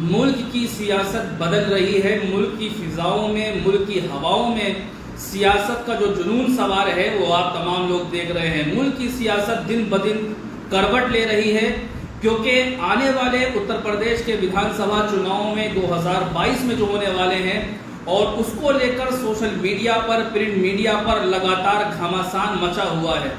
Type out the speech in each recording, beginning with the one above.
मुल्क की सियासत बदल रही है। मुल्क की फिजाओं में, मुल्क की हवाओं में सियासत का जो जुनून सवार है वो आप तमाम लोग देख रहे हैं। मुल्क की सियासत दिन ब दिन करवट ले रही है, क्योंकि आने वाले उत्तर प्रदेश के विधानसभा चुनाव में 2022 में जो होने वाले हैं, और उसको लेकर सोशल मीडिया पर, प्रिंट मीडिया पर लगातार घमासान मचा हुआ है।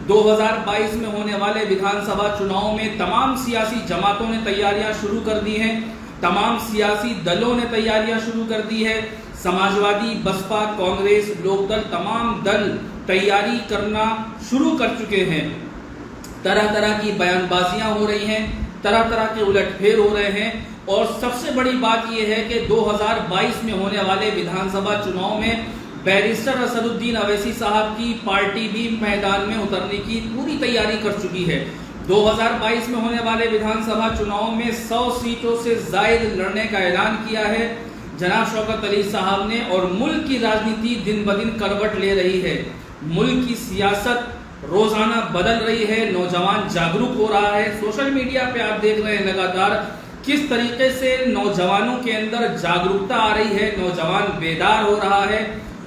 2022 में होने वाले विधानसभा चुनाव में तमाम सियासी जमातों ने तैयारियां शुरू कर दी हैं, तमाम सियासी दलों ने तैयारियां शुरू कर दी है। समाजवादी, बसपा, कांग्रेस, लोकदल, तमाम दल तैयारी करना शुरू कर चुके हैं। तरह तरह की बयानबाजियां हो रही हैं, तरह तरह के उलटफेर हो रहे हैं, और सबसे बड़ी बात यह है कि 2022 में होने वाले विधानसभा चुनाव में बैरिस्टर असदुद्दीन अवैसी साहब की पार्टी भी मैदान में उतरने की पूरी तैयारी कर चुकी है। 2022 में होने वाले विधानसभा चुनाव में 100 सीटों से जायद लड़ने का ऐलान किया है जनाब शौकत अली साहब ने, और मुल्क की राजनीति दिन ब दिन करवट ले रही है। मुल्क की सियासत रोजाना बदल रही है, नौजवान जागरूक हो रहा है। सोशल मीडिया पे आप देख रहे हैं लगातार किस तरीके से नौजवानों के अंदर जागरूकता आ रही है, नौजवान बेदार हो रहा है।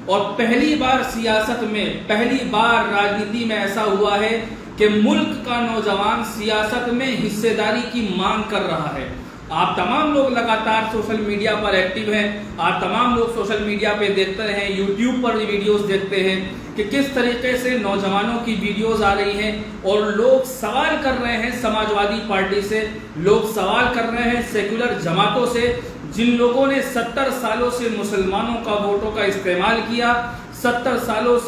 और पहली बार सियासत में, पहली बार राजनीति में ऐसा हुआ है कि मुल्क का नौजवान सियासत में हिस्सेदारी की मांग कर रहा है। आप तमाम लोग लगातार सोशल मीडिया पर एक्टिव हैं, आप तमाम लोग सोशल मीडिया पे देखते हैं, यूट्यूब पर वीडियोस देखते हैं कि किस तरीके से नौजवानों की वीडियोस आ रही हैं, और लोग सवाल कर रहे हैं समाजवादी पार्टी से, लोग सवाल कर रहे हैं सेकुलर जमातों से, जिन लोगों ने 70 सालों से मुसलमानों का वोटों का इस्तेमाल किया, 70 सालों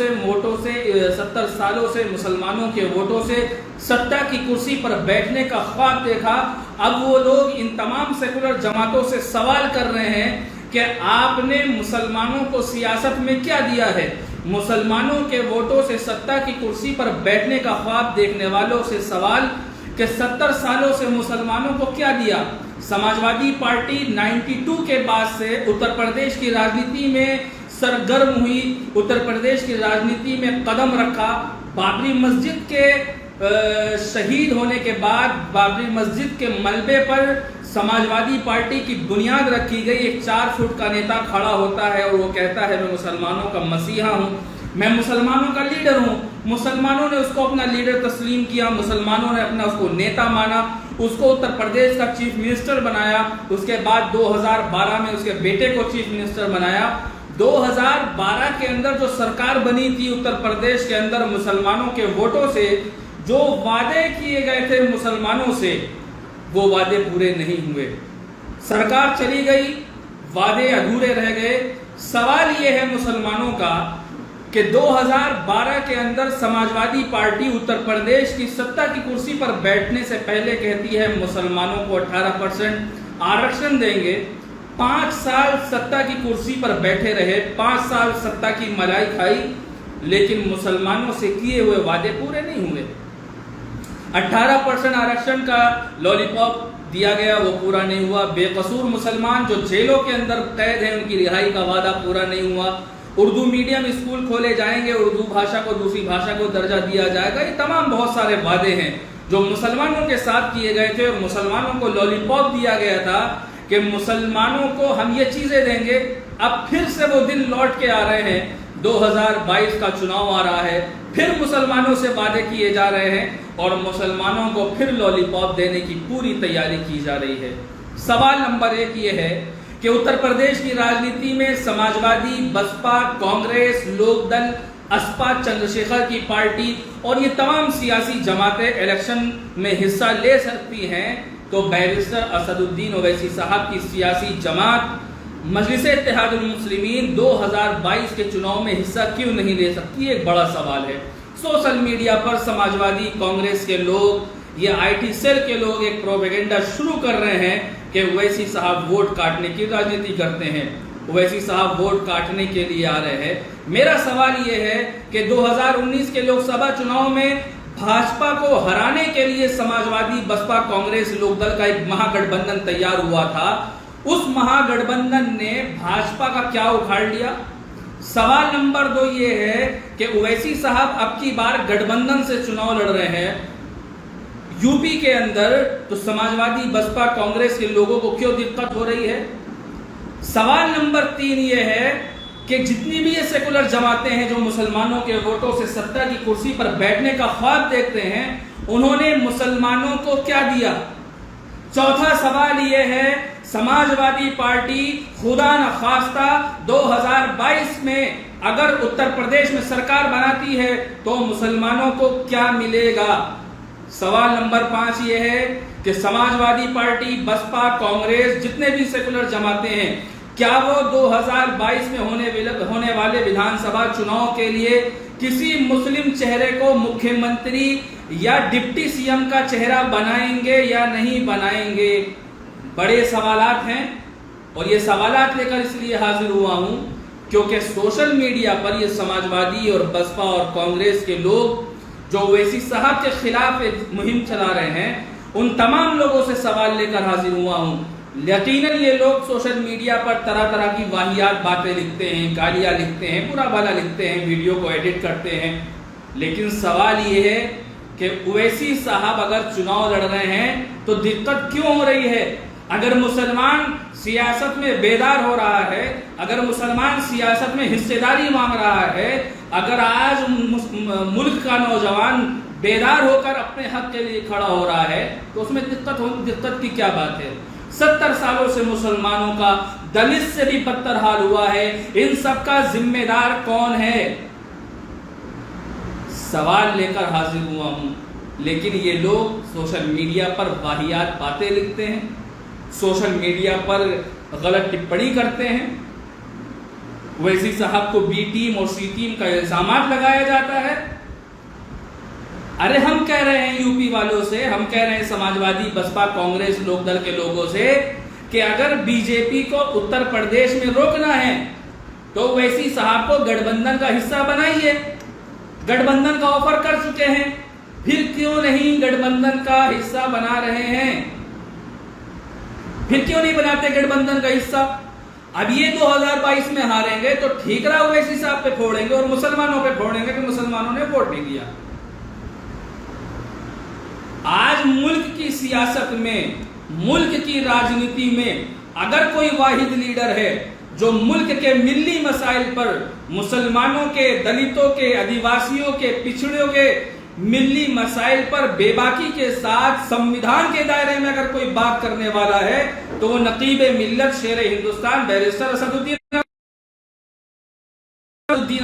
से मुसलमानों के वोटों से सत्ता की कुर्सी पर बैठने का ख्वाब देखा। अब वो लोग इन तमाम सेकुलर जमातों से सवाल कर रहे हैं कि आपने मुसलमानों को सियासत में क्या दिया है। मुसलमानों के वोटों से सत्ता की कुर्सी पर बैठने का ख्वाब देखने वालों से सवाल कि 70 सालों से मुसलमानों को क्या दिया। समाजवादी पार्टी 92 के बाद से उत्तर प्रदेश की राजनीति में सरगर्म हुई, उत्तर प्रदेश की राजनीति में कदम रखा। बाबरी मस्जिद के शहीद होने के बाद बाबरी मस्जिद के मलबे पर समाजवादी पार्टी की बुनियाद रखी गई। एक 4 फुट का नेता खड़ा होता है और वो कहता है मैं मुसलमानों का मसीहा हूँ, मैं मुसलमानों का लीडर हूँ। मुसलमानों ने उसको अपना लीडर तस्लीम किया, मुसलमानों ने अपना उसको नेता माना, उसको उत्तर प्रदेश का चीफ मिनिस्टर बनाया। उसके बाद 2012 में उसके बेटे को चीफ मिनिस्टर बनाया। 2012 के अंदर जो सरकार बनी थी उत्तर प्रदेश के अंदर, मुसलमानों के वोटों से जो वादे किए गए थे मुसलमानों से, वो वादे पूरे नहीं हुए। सरकार चली गई, वादे अधूरे रह गए। सवाल ये है मुसलमानों का कि 2012 के अंदर समाजवादी पार्टी उत्तर प्रदेश की सत्ता की कुर्सी पर बैठने से पहले कहती है मुसलमानों को 18% आरक्षण देंगे। 5 साल सत्ता की कुर्सी पर बैठे रहे, 5 साल सत्ता की मलाई खाई, लेकिन मुसलमानों से किए हुए वादे पूरे नहीं हुए। 18% आरक्षण का लॉलीपॉप दिया गया, वो पूरा नहीं हुआ। बेकसूर मुसलमान जो जेलों के अंदर कैद हैं, उनकी रिहाई का वादा पूरा नहीं हुआ। उर्दू मीडियम स्कूल खोले जाएंगे, उर्दू भाषा को दूसरी भाषा को दर्जा दिया जाएगा। ये तमाम बहुत सारे वादे हैं जो मुसलमानों के साथ किए गए थे, और मुसलमानों को लॉलीपॉप दिया गया था कि मुसलमानों को हम ये चीजें देंगे। अब फिर से वो दिन लौट के आ रहे हैं। 2022 का चुनाव आ रहा है, फिर मुसलमानों से वादे किए जा रहे हैं, और मुसलमानों को फिर लॉलीपॉप देने की पूरी तैयारी की जा रही है। सवाल नंबर 1 ये है कि उत्तर प्रदेश की राजनीति में समाजवादी, बसपा, कांग्रेस, लोकदल, असपा, चंद्रशेखर की पार्टी और ये तमाम सियासी जमातें इलेक्शन में हिस्सा ले सकती हैं, तो बैरिस्टर असदुद्दीन ओवैसी साहब की सियासी जमात मजलिस इत्तेहादुल मुस्लिमीन 2022 के चुनाव में हिस्सा क्यों नहीं ले सकती, एक बड़ा सवाल है। सोशल मीडिया पर समाजवादी, कांग्रेस के लोग, ये IT सेल के लोग एक प्रोपेगेंडा शुरू कर रहे हैं कि ओवैसी साहब वोट काटने की राजनीति करते हैं, ओवैसी साहब वोट काटने के लिए आ रहे हैं। मेरा सवाल ये है कि 2019 के लोकसभा चुनाव में भाजपा को हराने के लिए समाजवादी, बसपा, कांग्रेस, लोकदल का एक महागठबंधन तैयार हुआ था। उस महागठबंधन ने भाजपा का क्या उखाड़ लिया। सवाल नंबर 2 ये है कि ओवैसी साहब अब की बार गठबंधन से चुनाव लड़ रहे हैं। यूपी के अंदर तो समाजवादी बसपा कांग्रेस के लोगों को क्यों दिक्कत हो रही है? सवाल नंबर 3 ये है कि जितनी भी ये सेकुलर जमातें हैं जो मुसलमानों के वोटों से सत्ता की कुर्सी पर बैठने का ख्वाब देखते हैं, उन्होंने मुसलमानों को क्या दिया? चौथा सवाल ये है, समाजवादी पार्टी खुदा न खास्ता 2022 में अगर उत्तर प्रदेश में सरकार बनाती है तो मुसलमानों को क्या मिलेगा? सवाल नंबर 5 ये है कि समाजवादी पार्टी, बसपा, कांग्रेस, जितने भी सेकुलर जमातें हैं, क्या वो 2022 में होने वाले विधानसभा चुनाव के लिए किसी मुस्लिम चेहरे को मुख्यमंत्री या डिप्टी सीएम का चेहरा बनाएंगे या नहीं बनाएंगे? बड़े सवालात हैं और ये सवालात लेकर इसलिए हाजिर हुआ हूं क्योंकि सोशल मीडिया पर ये समाजवादी और बसपा और कांग्रेस के लोग जो ओवैसी साहब के खिलाफ मुहिम चला रहे हैं, उन तमाम लोगों से सवाल लेकर हाजिर हुआ हूं। यकीनन ये लोग सोशल मीडिया पर तरह तरह की वाहियात बातें लिखते हैं, गालियां लिखते हैं, बुरा भला लिखते हैं, वीडियो को एडिट करते हैं, लेकिन सवाल ये है कि ओवैसी साहब अगर चुनाव लड़ रहे हैं तो दिक्कत क्यों हो रही है? अगर मुसलमान सियासत में बेदार हो रहा है, अगर मुसलमान सियासत में हिस्सेदारी मांग रहा है, अगर आज मुल्क का नौजवान बेदार होकर अपने हक के लिए खड़ा हो रहा है, तो उसमें दिक्कत की क्या बात है? 70 सालों से मुसलमानों का दलित से भी बदतर हाल हुआ है। इन सब का जिम्मेदार कौन है? सवाल लेकर हाजिर हुआ हूं, लेकिन ये लोग सोशल मीडिया पर वाहियात बातें लिखते हैं, सोशल मीडिया पर गलत टिप्पणी करते हैं। ओवैसी साहब को बी टीम और सी टीम का इल्जाम लगाया जाता है। अरे हम कह रहे हैं यूपी वालों से, हम कह रहे हैं समाजवादी, बसपा, कांग्रेस, लोकदल के लोगों से कि अगर बीजेपी को उत्तर प्रदेश में रोकना है तो ओवैसी साहब को गठबंधन का हिस्सा बनाइए। गठबंधन का ऑफर कर चुके हैं, फिर क्यों नहीं गठबंधन का हिस्सा बना रहे हैं? फिर क्यों नहीं बनाते गठबंधन का हिस्सा? अब ये 2022 में हारेंगे तो ठीक रहा, ओवैसी साहब पे फोड़ेंगे और मुसलमानों पे फोड़ेंगे कि मुसलमानों ने वोट नहीं दिया। आज मुल्क की सियासत में, मुल्क की राजनीति में अगर कोई वाहिद लीडर है जो मुल्क के मिल्ली मसाइल पर, मुसलमानों के, दलितों के, आदिवासियों के, पिछड़ों के मिल्ली मसाइल पर बेबाकी के साथ संविधान के दायरे में अगर कोई बात करने वाला है तो वो नकीब मिल्लत, शेर हिंदुस्तान, बैरिस्टर असदुद्दीन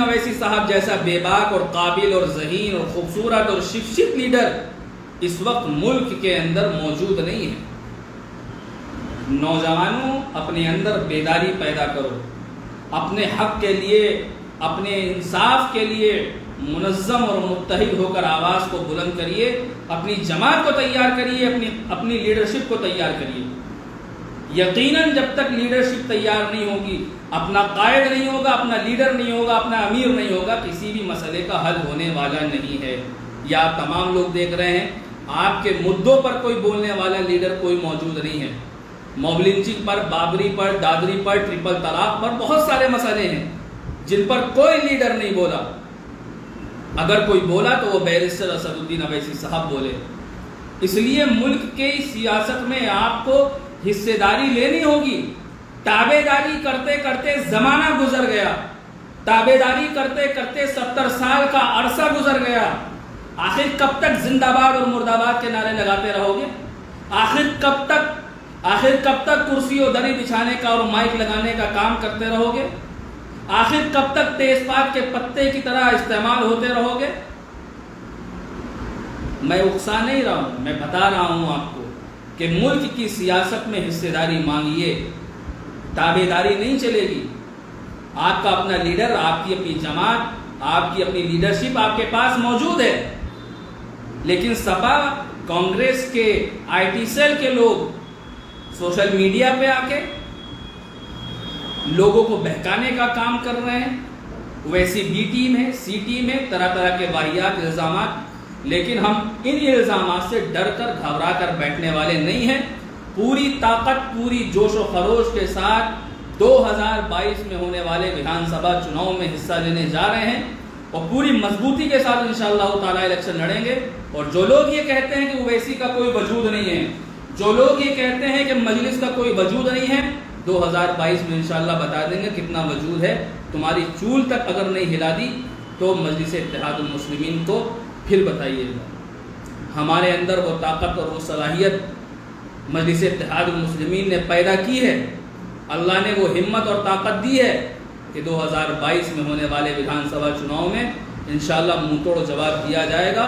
ओवैसी साहब जैसा बेबाक और काबिल और ज़हीन और खूबसूरत और शिक्षित लीडर इस वक्त मुल्क के अंदर मौजूद नहीं है। नौजवानों, अपने अंदर बेदारी पैदा करो, अपने हक के लिए, अपने इंसाफ के लिए मुनज़्ज़म और मुत्तहिद होकर आवाज़ को बुलंद करिए, अपनी जमात को तैयार करिए, अपनी लीडरशिप को तैयार करिए। यकीनन जब तक लीडरशिप तैयार नहीं होगी, अपना कायद नहीं होगा, अपना लीडर नहीं होगा, अपना अमीर नहीं होगा, किसी भी मसले का हल होने वाला नहीं है। या आप तमाम लोग देख रहे हैं, आपके मुद्दों पर कोई बोलने वाला लीडर कोई मौजूद नहीं है। मॉब लिंचिंग पर, बाबरी पर, दादरी पर, ट्रिपल तलाक पर बहुत सारे मसले हैं जिन पर कोई लीडर नहीं बोला। अगर कोई बोला तो वो बैरिस्टर असदुद्दीन ओवैसी साहब बोले। इसलिए मुल्क के सियासत में आपको हिस्सेदारी लेनी होगी। ताबेदारी करते करते जमाना गुजर गया, ताबेदारी करते करते 70 साल का अरसा गुजर गया। आखिर कब तक जिंदाबाद और मुर्दाबाद के नारे लगाते रहोगे? आखिर कब तक कुर्सी और दरी बिछाने का और माइक लगाने का काम करते रहोगे? आखिर कब तक तेजपात के पत्ते की तरह इस्तेमाल होते रहोगे? मैं उकसा नहीं रहा हूं, मैं बता रहा हूं आपको कि मुल्क की सियासत में हिस्सेदारी मांगिए, ताबेदारी नहीं चलेगी। आपका अपना लीडर, आपकी अपनी जमात, आपकी अपनी लीडरशिप आपके पास मौजूद है, लेकिन सपा कांग्रेस के आईटी सेल के लोग सोशल मीडिया पे आके लोगों को बहकाने का काम कर रहे हैं। वैसी बी टीम है, सी टीम है, तरह तरह के वाहियात इल्जामात, लेकिन हम इन इल्जामात से डर कर, घबरा कर बैठने वाले नहीं हैं। पूरी ताकत, पूरी जोश व खरोश के साथ 2022 में होने वाले विधानसभा चुनाव में हिस्सा लेने जा रहे हैं। और पूरी मजबूती के साथ इंशाअल्लाह ताला इलेक्शन लड़ेंगे। और जो लोग ये कहते हैं कि ओवैसी का कोई वजूद नहीं है, जो लोग ये कहते हैं कि मजलिस का कोई वजूद नहीं है, 2022 में इंशाअल्लाह बता देंगे कितना वजूद है। तुम्हारी चूल तक अगर नहीं हिला दी तो मजलिस इत्तेहादुल मुस्लिमीन को फिर बताइएगा। हमारे अंदर वो ताकत और वो सलाहियत मजलिस इत्तेहादुल मुस्लिमीन ने पैदा की है। अल्लाह ने वो हिम्मत और ताकत दी है कि 2022 में होने वाले विधानसभा चुनाव में इंशाअल्लाह मुंहतोड़ जवाब दिया जाएगा।